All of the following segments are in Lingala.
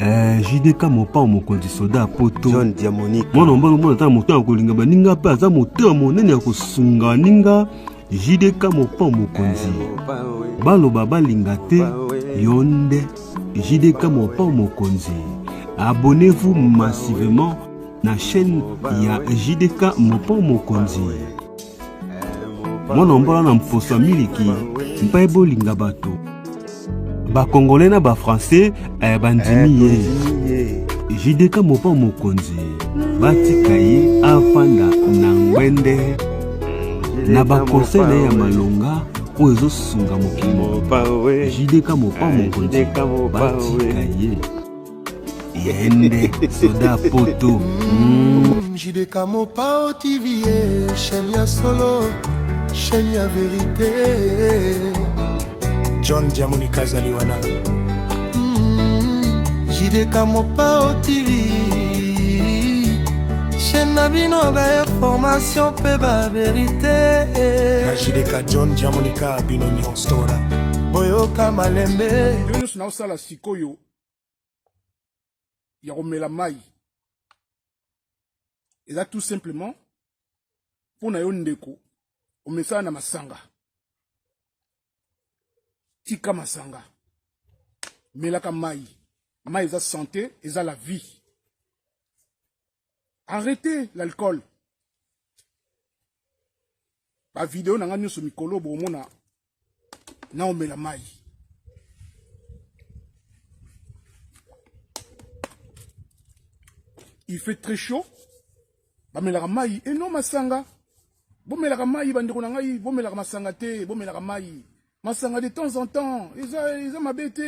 JDK mopa mokonzi soda poto John Diamonique mwana mbalo mwana ta moto akolinga baninga pe aza moto monene akosunga ninga JDK mopa mokonzi baloba balinga te yonde JDK mopa mokonzi. Abonnez-vous massivement na chaîne ya JDK mopa mokonzi. Mwana mbalo na mposa miliki mpa ebolinga bato ba congolais na ba français bandimi ye JDK mopa mokonzi batika ye afanda na ngwende na ba conseil na ya malonga oyo ezosunga mokili. JDK mopa mokonzi batika ye yende soda poto. JDK mopa TV chaîne ya solo chaîne ya vérité. John Diamonique Azaliwana JDK mopa TV chaîne na bino ba information pe ba vérité. Na JDK John Diamonique bino ni stora boyoka malembe bino na osala sikoyo ya komela mai eza tout simplement pour na yo ndeko omesana na masanga tika masanga melaka mai mai eza santé eza la vie. Arrêtez l'alcool. Ba vidéo na nga nyonso mikolo bomona na omela mai. Il fait très chaud. Ba melaka mai et non masanga. Bo melaka mai bandeko na ngai bo melaka masanga te, bo melaka mai. Masanga de temps en temps, ils ont ma bête.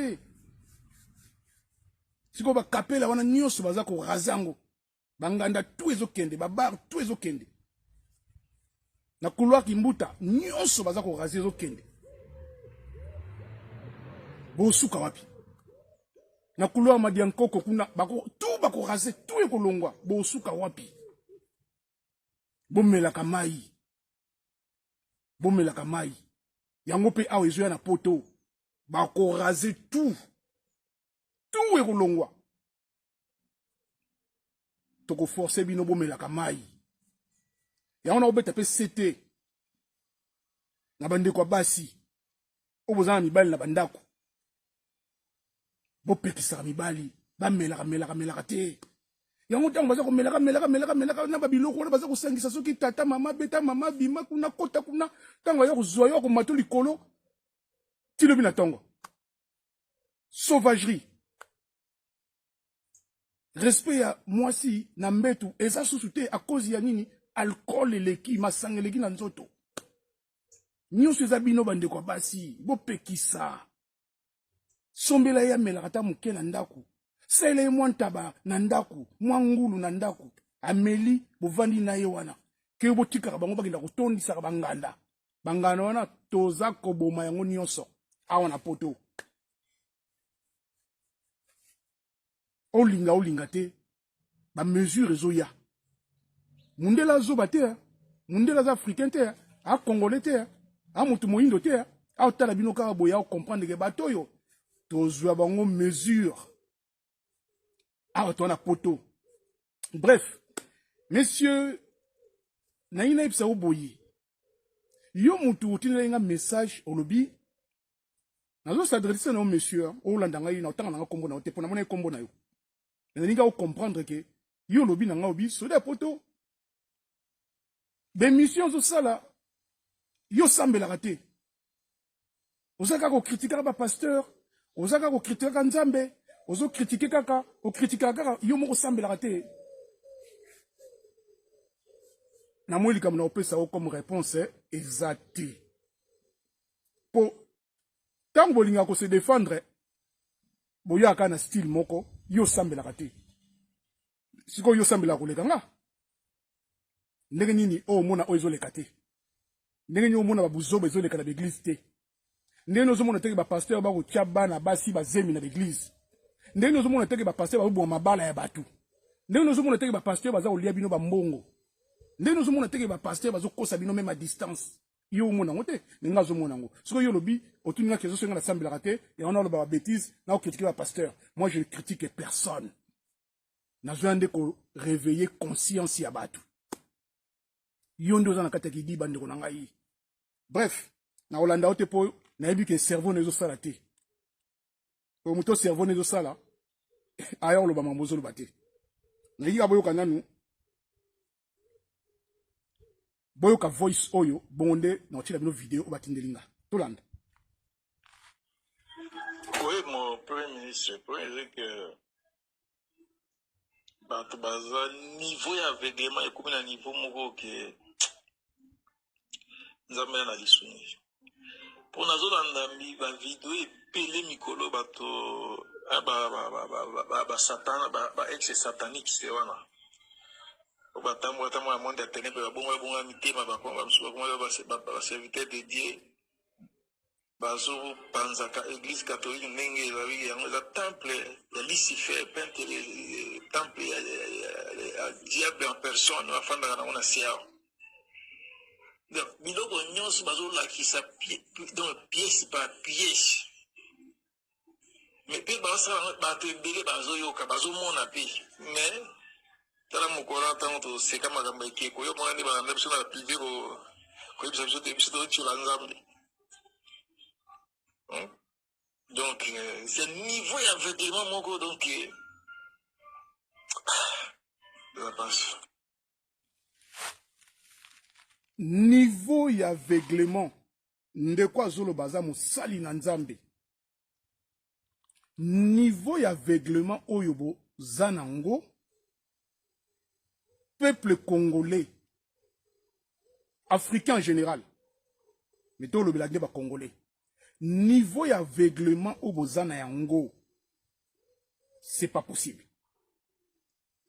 Si on va caper là, on a nyos baza ko razango. Banganda tout ezokende, babar tout ezokende. Na couloir kimbuta, nyos baza ko raser ezokende. Bo suka wapi. Na couloir madiankoko kuna bako tout bako raser tout ekolongwa, bo suka wapi. Bo melaka mai. Bo melaka mai. Yango pe awe ezoya na poto bako raser tout ekolongwa toko forcer bino bomelaka mai yango na obeta pe CT na bandeko ya basi obozana mibali na bandako bopekisaka mibali bamelaka te yango ntango baza komelaka na babiloko wana baza kosangisa soki tata mama beta mama bima kuna kota kuna ntango ya kozwa yo komata likolo tilobi na ntongo sauvagerie. Respect ya mwasi na mbetu eza susu te a cause ya nini alcool eleki masanga eleki na nzoto nyonso eza bino bandeko ya basi bopekisa sombela ya melaka ta moke na ndako sele mwa ntaba na ndako mwa ngulu na ndako ameli bovandi na ye wana ke botikaka bango bakenda kotondisaka banganda wana toza koboma yango nyonso awa na poto. Olinga te ba mesure ezoya mundela zoba te mundela za africain te a congolais te a mutu moindo te a otala bino kaka boya o comprendre ke bato yo tozwa bango mesure a to na poto. Bref messieurs na ina ipsa oboyi yo mutu utinela nga message olobi nazo s'adresser na monsieur o landa ngai na otanga na kombo na otepo na mona kombo na yo. Vous allez comprendre que yo lobi na ngobi so da poto des missions zo sala yo sambela raté ozaka ko critiquer ba pasteur ozaka ko critiquer nzambe ozo critiquer kaka o critiquer kaka yo moko sambela raté na mweli comme na opesa comme réponse exacte po tant bolinga ko se défendre boyaka na style moko yo sambela kate siko yo sambela koleka nga ndenge nini o mona o ezoleka te ndenge nini o mona babuzoba ezoleka na l'église te ndenge nini ozomona teke ba pasteur ba kotia bana basi bazemi na l'église ndenge nini ozomona teke ba pasteur ba boma mabala ya batu ndenge nini ozomona teke ba pasteur baza kolia bino ba mbongo ndenge nini ozomona teke ba pasteur bazo kosa bino même à distance yo mona ngote ninga ozomona ngo siko yo lobi autour de question sur l'assemblée raté, et on a la bêtise, on a critiqué le pasteur. Moi, je ne critique personne. N'a besoin de réveiller conscience à Batou. Yondo dans la catégorie dit bande konangai. Bref, na Hollanda ote po na ebi que cerveau nezo salate. Ko muto cerveau nezo sala. Ayo lo ba mambozo lo bate. Na yi aboyo kananu. Boyo ka voice oyo bonde na otila bino vidéo batindelinga. Tolanda. Oui, mon premier ministre, c'est que bato baza niveau ya aveuglement ekomi na niveau moko ke nzambe na lisuni po nazolanda bavideo epele mikolo bato basatana baexe satanique se wana batambola monde ya ténèbre babonga mitema baserviteur de Dieu bazo panzaka église catholique ndenge ezali yango eza temple ya Lucifer temple ya diable en personne afandaka nango na se awa donc biloko nyonso bazolakisa donc pièce par pièce mais mpe basala bato ebele bazoyoka bazomona mpe mais tala mokolo ntango toseka makambo ekeko yo mona nde balanda biso na privé koyebisa biso totiola nzambe. Donc, c'est le niveau d'aveuglement, mon gars, donc, de la passe. Niveau d'aveuglement, ndekwa zolo baza musali na nzambe. Niveau d'aveuglement oyobo zanango, peuple congolais, africain en général, mais tout le belagné ba congolais. Niveau d'aveuglement au bozana yango, c'est pas possible.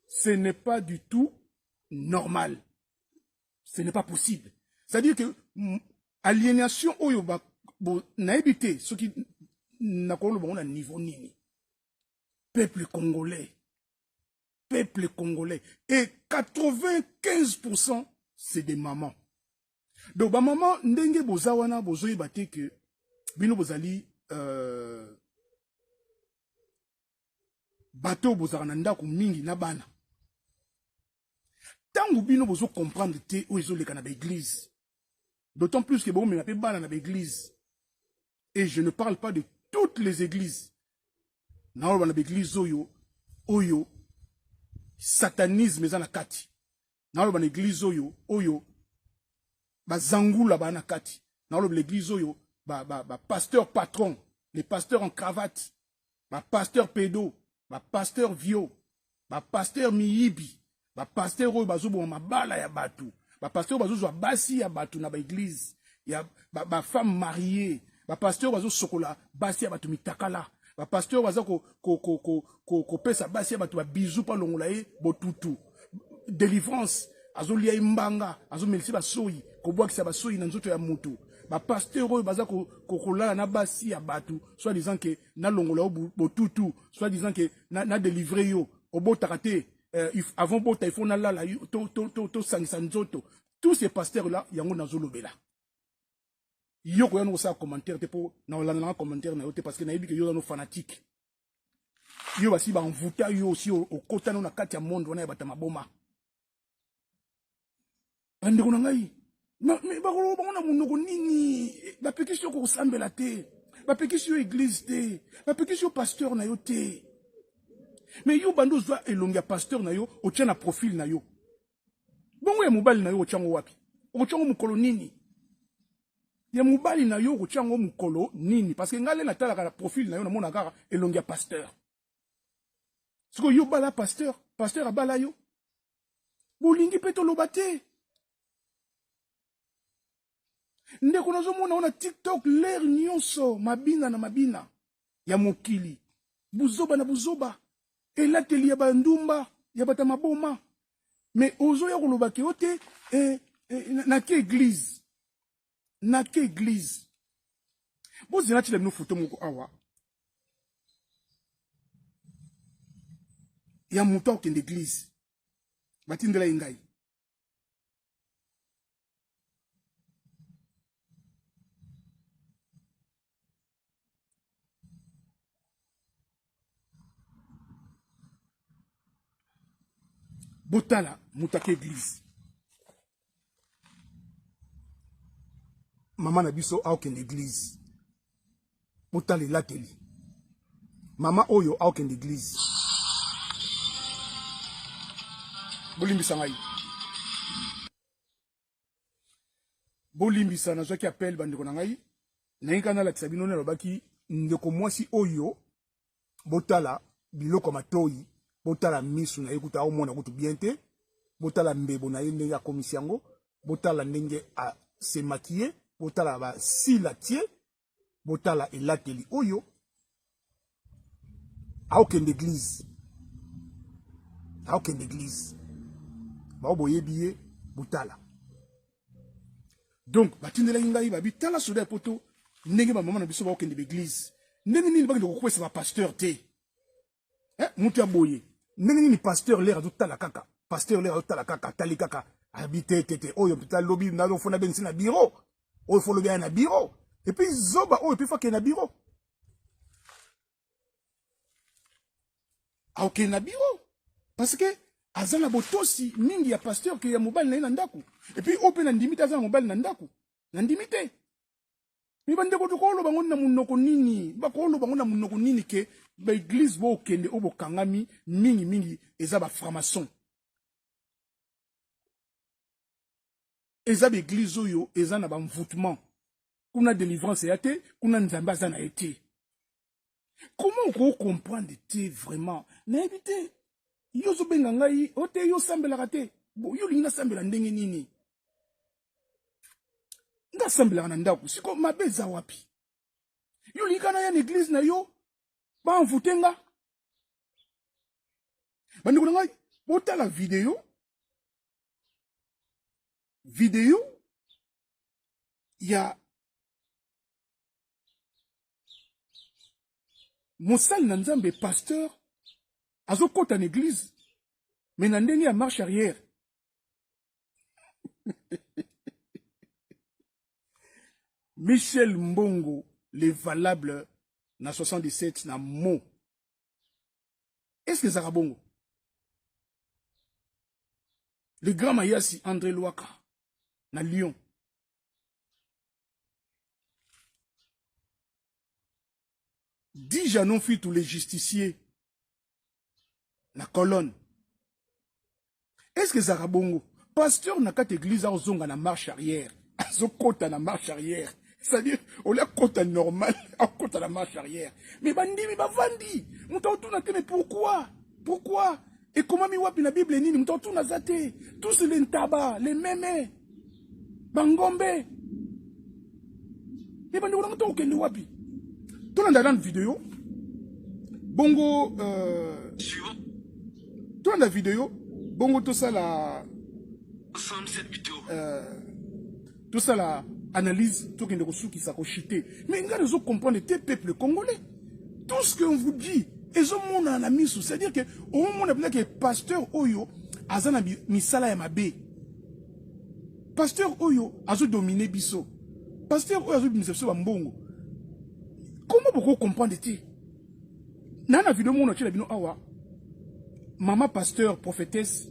Ce n'est pas du tout normal. Ce n'est pas possible. C'est-à-dire que aliénation au yoba na évité ce qui n'a pas le niveau nini. Peuple congolais. Peuple congolais. Et 95% c'est des mamans. Donc ba maman ndenge bozawana bozoyi bate que bino bozali bateau bozala na ndako mingi na bana. Tango bino bozo comprendre te ou ezoleka na l'église. D'autant plus que bon me appelle bana na l'église. Et je ne parle pas de toutes les églises. Na ba na l'église oyo satanisme eza na kati. Na ba na église oyo bazangula ba na kati. Na l'église oyo pasteur patron, les pasteurs en cravate, pasteur pédo, pasteur vieux, pasteur miyibi, pasteur oyo bazobo mabala ya batu, pasteur bazozo basi ya batu na ba église, ya femme mariée, pasteur bazo sokola basi ya batu mitakala, pasteur bazo ko pesa basi ya batu ba bisou pa longola ye botutu, délivrance, azo lia imbanga, azo melisi ba soyi, ko bwakisa ba soyi na nzoto ya mutu. Ba pasteur oyo baza kokola na basi ya batu soit disant que na longola botutu soit disant que na délivrer yo obotaka te avant bota il faut na lala to sangisa nzoto. Tous ces pasteurs là yango nazolobela yo ko yano sa commentaire te po na olanda commentaire na yo te parce que na yebi que yo no fanatique yo basi ba envuta yo aussi au kota na kati ya monde wana ya bata maboma ande ko ngai. Mais bakolo bangona munoko nini ba pekisio ko sambela te ba pekisio église te ba pekisio pasteur na yo te mais yo bando zwa elongia pasteur na yo otia na profil na yo bongo ya mobali na yo ochango wapi ochango mukolo nini ya mobali na yo ochango mukolo nini parce que ngale na tala ka profil na yo na mona kaka elongia pasteur siko yo bala pasteur abala yo bolingi peto lobate. Ndeko nazomona ona TikTok l'air nyonso mabina na mabina ya mokili buzoba na buzoba elateli ya bandumba ya bata maboma mais ozo ya koloba ke ote na ke église bozela tila bino foto moko awa ya muto akende église batindela ingai botala mutake église. Maman nabiso a aucune église. Botala lateli. Maman oyo a aucune église. Bolimbisa ngai. Bolimbisa na qui appelle bandeko na ngai. Na ngana la tsabino na lobaki ndeko mwasi oyo botala biloko matoi. Botala misu na ekuta au mona kutu biente. Botala mbebo na yende ya komisiango. Botala ndenge a se maquiller. Botala ba sila tie. Botala elateli oyo. A aucune église. A aucune église. Ba boye biye botala. Donc, batindela ngai babi tala soda poto ndenge ba maman na biso ba aucune église. Ndenge nini ba ndeko kwesa ba pasteur te. Mutu ya boye. Ndenge nini pasteur l'air azotala kaka. Pasteur l'air azotala kaka tali kaka habité tete oyo pita lobby na lo fona bensi na bureau. Oyo fo lobby na bureau. Et puis zoba oyo puis fa ke na bureau. A aucun na bureau. Parce que azana botosi mingi ya pasteur ke ya mobile na ndako. Et puis open na ndimite azana mobile na ndako. Na ndimite. Mi bande ko to lo bango na munoko nini? Ba ko lo bango na munoko nini ke ba église bo kende obo kangami mingi eza ba franc-maçon. Eza ba église oyo eza na ba mvoutement. Kuna délivrance yate, kuna nzamba azana été. Comment on comprendre te vraiment? Na ebite yo zo benga ngai ote yo sambela kate. Bo yo lingina sambela ndenge nini? Nga sambela na ndako siko mabeza wapi? Yo lingana ya église na yo ba mvutenga. Bandeko ngai botala vidéo ya Mosal Nanzambe pasteur azokota na église mais na ndenge ya marche arrière. Michel Mbongo les valables na 77 na mot. Est-ce que ça bongo? Le grand Mayasi André Louaka na Lyon. Dis Janon fit tous les justiciers na colonne. Est-ce que ça bongo? Pasteur na kat église a zonga na marche arrière. Azo kota na marche arrière. C'est-à-dire, on l'a kota normal, on kota la marche arrière. Mais bandi, mais bavandi. Moutouna te, mais pourquoi? Pourquoi? Et comment mi wapi na Bible nini? Moutouna zate. Tous les ntaba, les mémés. Bangombe. Mais bandi, on a moutouna kende wapi. Tout le monde dans la vidéo. Bongo, tout dans la vidéo. Bongo, tout ça la. Tout ça la. Analyse, tout ce qui s'est chité. Mais regardez, vous comprenez, les peuples congolais. Tout ce qu'on vous dit, ils ont mon ami, c'est-à-dire que, au moment où que pasteur Oyo, Azana Misala Yamabe. Pasteur Oyo, Azo dominé Bisso. Pasteur Oyo, Azo dominé Mbongo. Comment vous comprenez? Nana vidéo, mon achille, awa. Maman pasteur, prophétesse,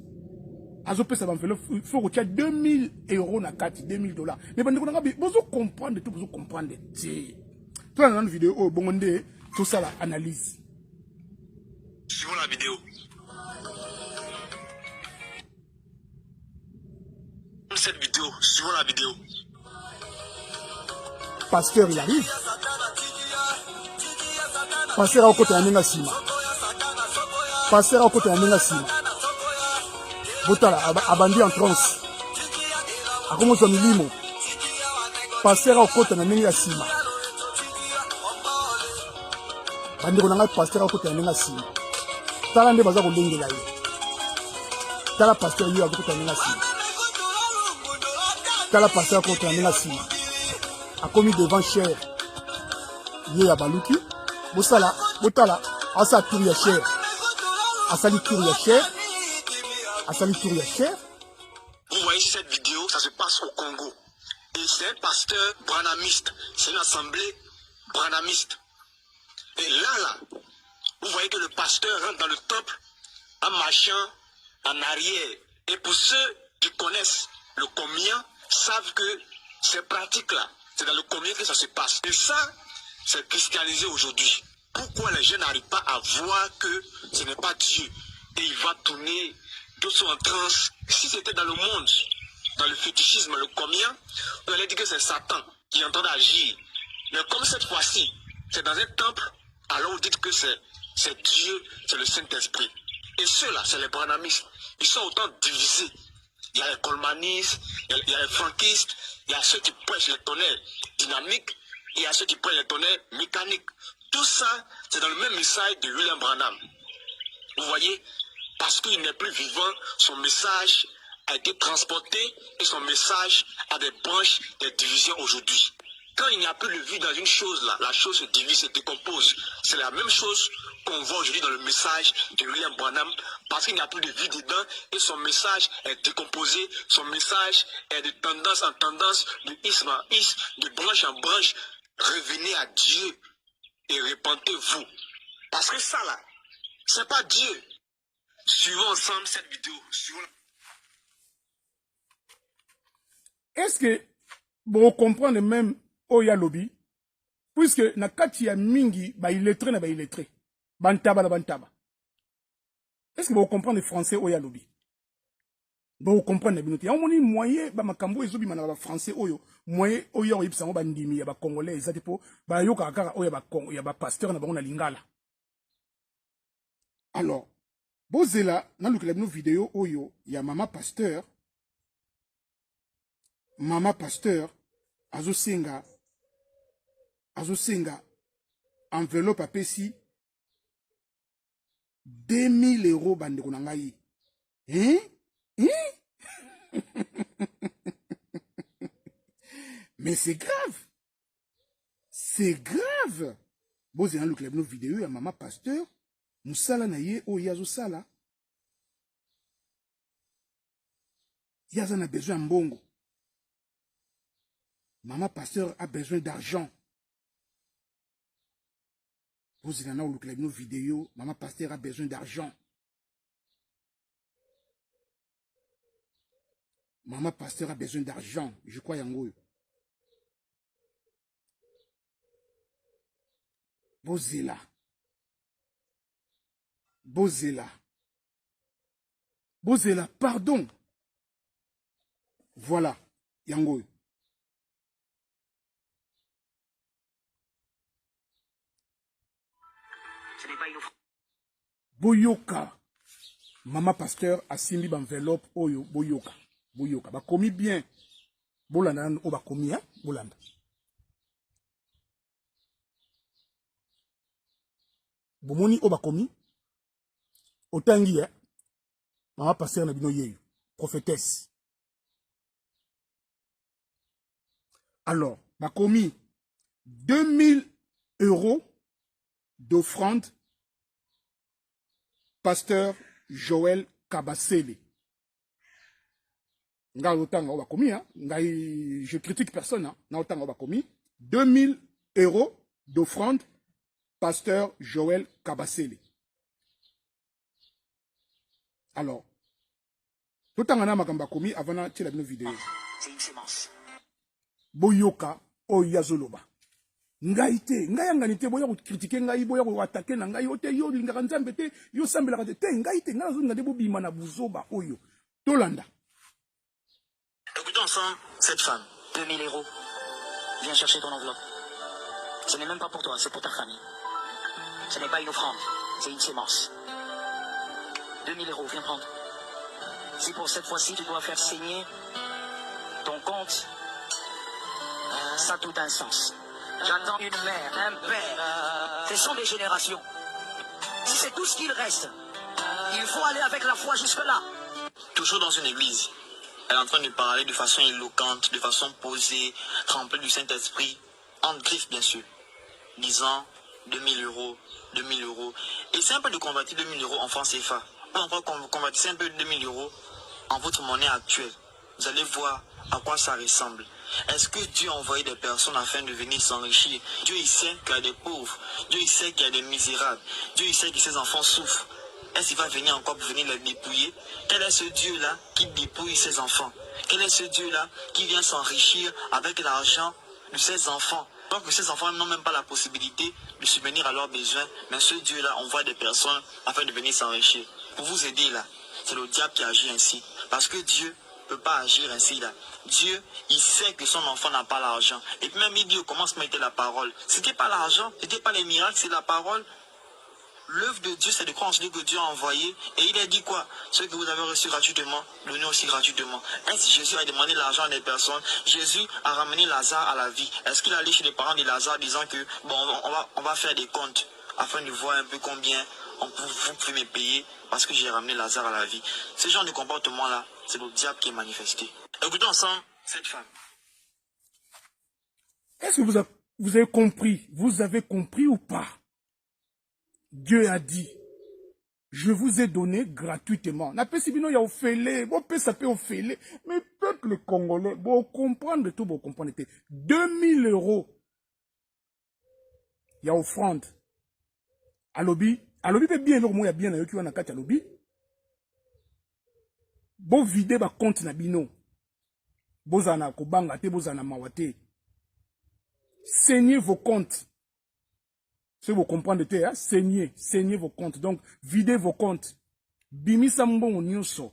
Azo pesa banvelo, il faut retirer 2000 € na carte, $2000. Mais vous comprendre tout, vous comprendre. Tout dans la vidéo, oh, bon, tout ça, la analyse. Suivons la vidéo. Cette vidéo, suivons la vidéo. Pasteur, il arrive. Pasteur, au côté de Sima. Pasteur, au côté de Sima. Botala, abandi en transe. A commencé à milimo. Pasteur au côté de Sima. Bandi on a pasteur au côté de Sima. Talande baza ko lengela ye. Tala pasteur yo au côté de Sima. Tala pasteur au côté de Sima. A commis devant cher. Ye ya baluki. Bosala, botala, asa tour ya cher. Asali tour ya cher. Vous voyez cette vidéo, ça se passe au Congo. Et c'est un pasteur branamiste. C'est une assemblée branamiste. Et là, vous voyez que le pasteur rentre dans le temple en marchant en arrière. Et pour ceux qui connaissent le combien, savent que ces pratiques-là, c'est dans le combien que ça se passe. Et ça, c'est christianisé aujourd'hui. Pourquoi les gens n'arrivent pas à voir que ce n'est pas Dieu? Et il va tourner, d'autres sont en transe. Si c'était dans le monde, dans le fétichisme, le combien, on allait dire que c'est Satan qui est en train d'agir. Mais comme cette fois-ci, c'est dans un temple, alors vous dites que c'est Dieu, c'est le Saint-Esprit. Et ceux-là, c'est les branhamistes. Ils sont autant divisés. Il y a les colmanistes, il y a les franquistes, il y a ceux qui prêchent les tonnerres dynamiques, et il y a ceux qui prêchent les tonnerres mécaniques. Tout ça, c'est dans le même message de William Branham. Vous voyez, parce qu'il n'est plus vivant, son message a été transporté et son message a des branches, des divisions aujourd'hui. Quand il n'y a plus de vie dans une chose là, la chose se divise, se décompose. C'est la même chose qu'on voit aujourd'hui dans le message de William Branham, parce qu'il n'y a plus de vie dedans et son message est décomposé, son message est de tendance en tendance, de isme en isme, de branche en branche. Revenez à Dieu et répentez-vous. Parce que ça là, c'est pas Dieu. Suivons ensemble cette vidéo. Est-ce que vous comprenez même Oya Lobby? Puisque na kati ya mingi ba illettré na ba illettré. Bantaba na bantaba. Est-ce que vous comprenez le français Oya Lobby? Vous comprenez bien. Il y a un moyen ba makambo ezobi mana ba français oyo. Moyen oyo yipsango ba ndimi ya ba congolais ezati po ba yoka kaka oya ba Congo ya ba pasteur na bango na lingala. Alors, bozela na lukela bino vidéo oyo ya mama pasteur. Mama pasteur azosenga enveloppe apesi 2000 € bandeko na ngai. Mais c'est grave. C'est grave. Boze na lukela bino vidéo ya mama pasteur musala na ye oyo azosala. Yaza na besoin mbongo. Maman pasteur a besoin d'argent. Vous avez vu nos vidéos. Maman pasteur a besoin d'argent. Maman pasteur a besoin d'argent. Je crois yango. Bozela. Bozela. Bozela, pardon. Voilà. Yango. Boyoka. Maman pasteur a simbi enveloppe oyo boyoka. Boyoka. Ba komi bien. Bolanda o ba komi hein? Bolanda. Bomoni o ba komi. Otangi hein? Maman pasteur na bino yeyo. Prophétesse. Alors, ba komi 2000 € d'offrande pasteur Joël Kabasele. Je critique personne. Hein. 2000 € d'offrande pasteur Joël Kabasele. Alors, tout le temps, avant de la vidéo. C'est une sémence. Boyoka Oyazoloba. Ngaïté, ngaïanganité, boya ou critiquer ngaï, boya ou attaquer ngaï, ote yo, lingaranzambe te, yo sambela te, ngaïté, ngaï, ngade bobi mana buzoba, oyo. Tolanda. Écoutons ensemble cette femme. 2000 €. Viens chercher ton enveloppe. Ce n'est même pas pour toi, c'est pour ta famille. Ce n'est pas une offrande, c'est une sémence. 2000 €, viens prendre. Si pour cette fois-ci tu dois faire saigner ton compte, ça a tout un sens. J'attends une mère, un père. Ce sont des générations. Si c'est tout ce qu'il reste, il faut aller avec la foi jusque-là. Toujours dans une église, elle est en train de parler de façon éloquente, de façon posée, remplie du Saint-Esprit, en griffe bien sûr, disant 2000 €, 2000 €. Et c'est un peu de convertir 2000 € en francs CFA. Ou encore convertissez un peu 2000 € en votre monnaie actuelle. Vous allez voir à quoi ça ressemble. Est-ce que Dieu a envoyé des personnes afin de venir s'enrichir? Dieu il sait qu'il y a des pauvres. Dieu il sait qu'il y a des misérables. Dieu il sait que ses enfants souffrent. est-ce qu'il va venir encore pour venir les dépouiller? Quel est ce Dieu-là qui dépouille ses enfants? Quel est ce Dieu-là qui vient s'enrichir avec l'argent de ses enfants? Donc ces enfants n'ont même pas la possibilité de subvenir à leurs besoins, mais ce Dieu-là envoie des personnes afin de venir s'enrichir. Pour vous aider là, c'est le diable qui agit ainsi. Parce que Dieu ne peut pas agir ainsi là. Dieu, il sait que son enfant n'a pas l'argent. Et puis même il dit au commencement était la parole. C'était pas l'argent, c'était pas les miracles, c'est la parole. L'œuvre de Dieu, c'est de croire en celui que Dieu a envoyé. Et il a dit quoi? Ce que vous avez reçu gratuitement, donnez aussi gratuitement. Ainsi, Jésus a demandé l'argent à des personnes. Jésus a ramené Lazare à la vie. Est-ce qu'il allait chez les parents de Lazare disant que, bon, on va faire des comptes afin de voir un peu combien vous pouvez me payer parce que j'ai ramené Lazare à la vie? Ce genre de comportement-là, c'est le diable qui est manifesté. Écoutons ensemble cette femme. Est-ce que vous avez compris? Vous avez compris ou pas? Dieu a dit, je vous ai donné gratuitement. Na pesi bino ya ofele, bo pesa pe ofele. Mais peuple congolais, bo comprendre tout, bo comprendre te. 2000 €. Ya offrande. Alobi pe bien l'euro mo ya bien na yo ki wana kati alobi. Bo vide ba compte na bino. Bozana kobanga te, bozana mawate. Saignez vos comptes. Si vous comprenez, saignez vos comptes. Donc, videz vos comptes. Bimisa mbongo nyonso.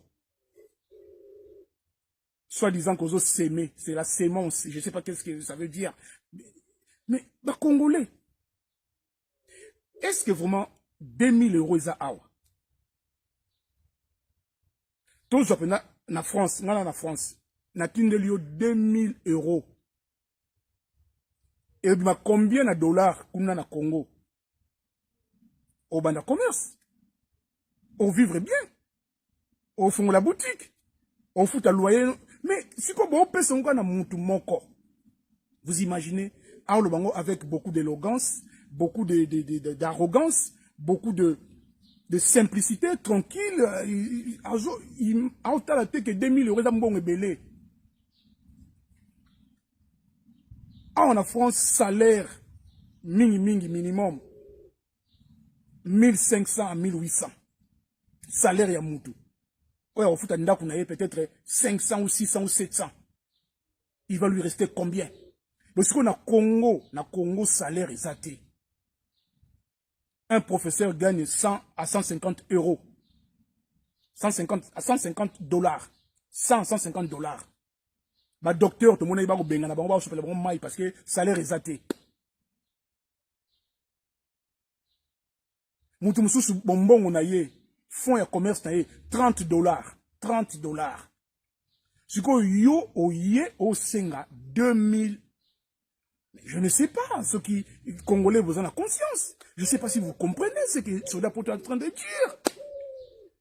Soit disant qu'on ose s'aimer. C'est la sémence. Je ne sais pas qu'est-ce que ça veut dire. Mais, bah, Congolais. Est-ce que vraiment 2000 € est à awa? Tout ça, na France, na France. Na tindelio 2000 €. Et bah, combien de dollars qu'on a na Congo? Au banda commerce, au vivre bien, au fond de la boutique, au fout à loyer. Mais si on peut se faire mon corps, vous imaginez, avec beaucoup d'élégance, beaucoup d'arrogance, beaucoup de simplicité, tranquille, il a que 2000 € dans bon belé. En France, salaire minimum. 1500 à 1800. Salaire ya moutou. Ouais, au foot, peut-être 500 ou 600 ou 700. Il va lui rester combien? Parce qu'on a Congo, salaire exacté. Un professeur gagne 100 à 150 €. 150 à 150 $. 150 $. Bah, docteur, tout le monde va benga na bango ba super bon parce que salaire exacté. Moutou moussou bonbon on a yé, fonds et commerce na yé, 30 $. 30 $. Si ko yo oye au senga 2000. Je ne sais pas, ceux qui Congolais vous en a conscience. Je ne sais pas si vous comprenez ce que Soda Poto est en train de dire.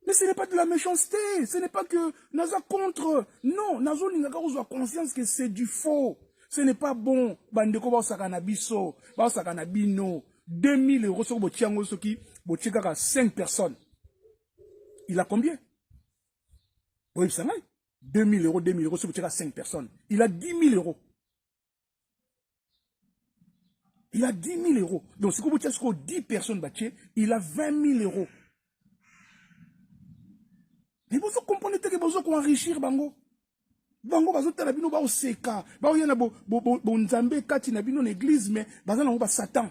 Mais ce n'est pas de la méchanceté, ce n'est pas que Naza contre. Non, Nazo Ningaka a conscience que c'est du faux. Ce n'est pas bon. Bandeko ba sakana biso, ba sakana bino. 2000 € sur Botiango Soki, Botiaka 5 personnes. Il a combien? Oui, ça va. 2000 € sur Botiaka 5 personnes. Il a 10 000 €. Il a 10 000 €. Donc, si vous avez 10 personnes, il a 20 000 €. Mais vous comprenez que vous allez enrichir Bango. Bango, vous allez vous allez seka. Vous allez vous nzambe kati na bino l'église, mais vous allez Satan.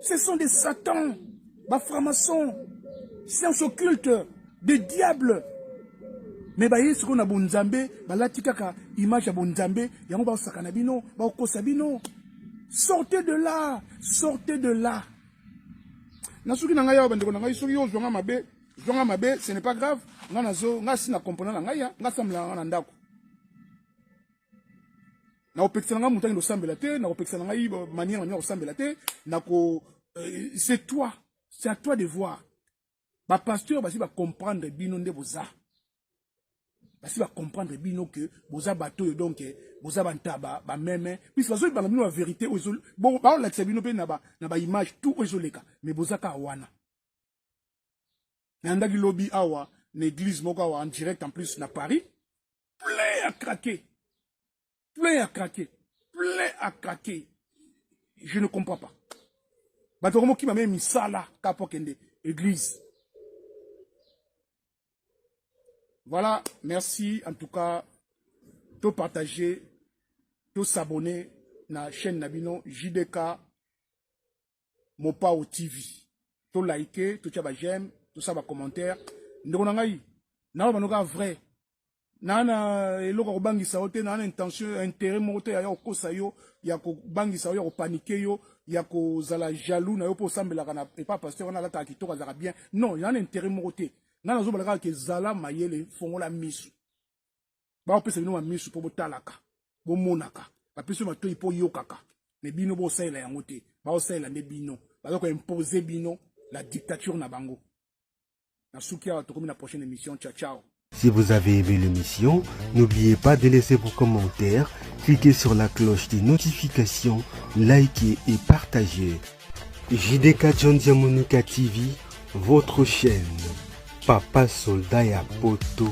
Ce sont des satans, des francs-maçons, sciences occultes, des diables. Mais ce qu'on a bon nzambe, la tika image à bon nzambe, yango ba sakana bino, ba okosabino. Sortez de là, sortez de là. Nasuki na ngaya bandeko na ngai soki yo zonga mabe, ce n'est pas grave. Nga nazo, nga si na comprendre na ngaya, nga samla na ndako. Na opekisa nga mutangi do sambela te, na opekisa nga manière na sambela te, c'est toi, c'est à toi de voir. Ba pasteur basi ba comprendre bino nde boza. Basi ba comprendre bino que boza bato donc boza bantaba ba meme, puis bazo ba bino la vérité bon ba la bino pe na ba image tout ozoleka, mais boza ka wana. Na ndaki lobby awa, l'église moko awa en direct en plus na Paris, plein à craquer. Plein à craquer. Plein à craquer. Je ne comprends pas. Batoromo qui m'a mis misala kapo kende église. Voilà, merci en tout cas. De partager, de s'abonner à la chaîne Nabino JDK Mopao TV. De liker, de faire j'aime, de ça va commentaire. Nous avons vrai. Nana eloko bangisa ote nana intention intérêt moto ya kosa yo ya ko bangisa yo paniquer yo ya ko zala jaloux na yo po sambela kana et pas pasteur on a la ta kitoko za bien non yana intérêt moto nana zo balaka ke zala mayele fongola misu ba opesa bino misu po botalaka bo monaka ba piso ma to ipo yokaka mais bino bo sala yango te ba o sala ne bino ba ko imposer bino la dictature na bango na sukia to comme la prochaine émission ciao ciao. Si vous avez aimé l'émission, n'oubliez pas de laisser vos commentaires, cliquez sur la cloche des notifications, likez et partagez. JDK John Diamonika TV, votre chaîne. Papa Soldat ya Poto.